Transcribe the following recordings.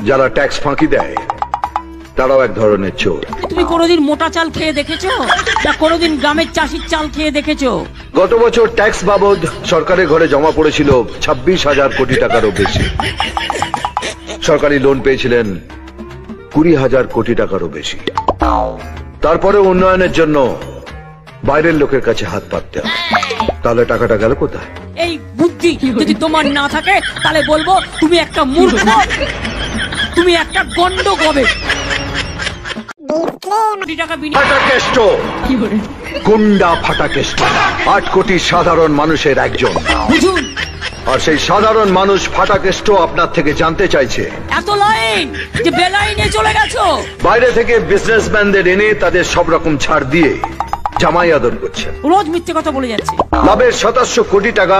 যারা ট্যাক্স ফাঁকি দেয় তারাও এক ধরনের চোর। তুমি কোনোদিন মোটা চাল খেয়ে দেখেছো না কোনোদিন গ্রামের চাষির চাল খেয়ে দেখেছো? গত বছর ট্যাক্স বাবদ সরকারের ঘরে জমা পড়েছিল 26,000 কোটি টাকারও বেশি। সরকারি লোন পেয়েছিলেন 20,000 কোটি টাকারও বেশি। তারপরে উন্নয়নের জন্য বাইরের লোকের কাছে হাত পাততে হয়। তাহলে টাকাটা গেল কোথায়? এই বুদ্ধি যদি তোমার না থাকে তাহলে বলবো তুমি একটা মূর্খ, তুমি একটা গন্ড গবে। গুন্ডা ফাটাকেষ্ট 8 কোটি সাধারণ মানুষের একজন। বুঝুন, আর সেই সাধারণ মানুষ ফাটাকেষ্ট আপনার থেকে জানতে চাইছে এত লাইন যে বেলাইনে চলে গেছো। বাইরে থেকে বিজনেসম্যানদের এনে তাদের সব রকম ছাড় দিয়ে জামাই আদর করছে। রোজ মিথ্যে কথা বলে যাচ্ছে। লাভের 2700 কোটি টাকা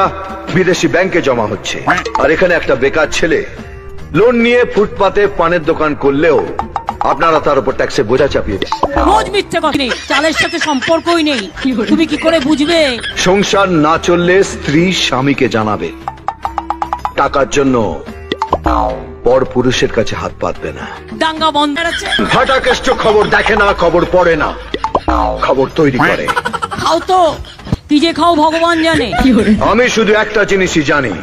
বিদেশি ব্যাংকে জমা হচ্ছে। আর এখানে একটা বেকার ছেলে লোন নিয়ে ফুটপাতে পানের দোকান করলেও আপনারা তার উপর ট্যাক্সের বোঝা চাপিয়ে দেন। রোজ মিথ্যে কথা নেই, চালের সাথে সম্পর্কই নেই। তুমি কি করে বুঝবে? সংসার না চললে স্ত্রী স্বামীকে জানাবে। টাকার জন্য পর পুরুষের কাছে হাত পাতবে না। দাঙ্গা বন্ধ আছে। ফাটাকেষ্ট খবর দেখে না, খবর পড়ে না, খবর তৈরি করে। খাও তো, কি যে খাও ভগবান জানে। আমি শুধু একটা জিনিসই জানি,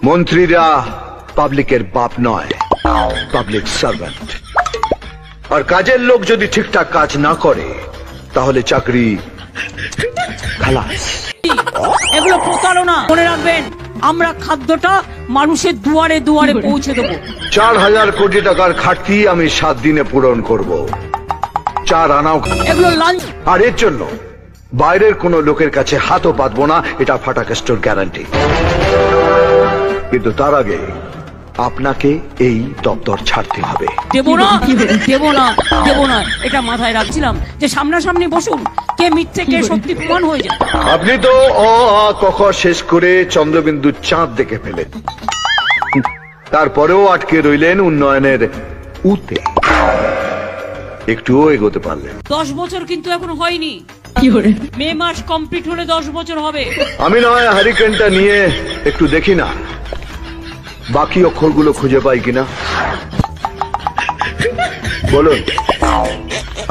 মন্ত্রীরা পাবলিকের বাপ নয়, পাবলিক সার্ভেন্ট। আর কাজের লোক যদি ঠিকঠাক কাজ না করে তাহলে চাকরি খালাস। এগুলো প্রতারণা। মনে রাখবেন, আমরা খাদ্যটা মানুষের দুয়ারে দুয়ারে পৌঁছে দেবো। 4,000 কোটি টাকার ঘাটতি আমি 7 দিনে পূরণ করব। 4 আনাও। এগুলো লাঞ্চ। আর এর জন্য বাইরের কোনো লোকের কাছে হাতও পাতবো না, এটা ফাটাকেষ্টর গ্যারান্টি। কিন্তু তার আগে আপনাকে এই দপ্তর ছাড়তে হবে। দেবো না, দেবো না, দেবো না, এটা মাথায় রাখছিলাম যে সামনাসামনি বসুন, কে মিথ্যে কে সত্যি প্রমাণ হয়ে যায়। আপনি তো অ আ ক খ শেষ করে চন্দ্রবিন্দু চাঁদ দেখে ফেলেন, তারপরেও আটকে রইলেন উন্নয়নের উতে। একটুও এগোতে পারলেন। 10 বছর কিন্তু এখন হয়নি। মে মাস কমপ্লিট হলে 10 বছর হবে। আমি নয় হারিকেনটা নিয়ে একটু দেখি না বাকি অক্ষরগুলো খুঁজে পাই কিনা। বলুন,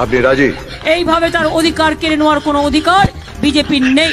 আপনি রাজি? এইভাবে তার অধিকার কেড়ে নেওয়ার কোনো অধিকার বিজেপির নেই।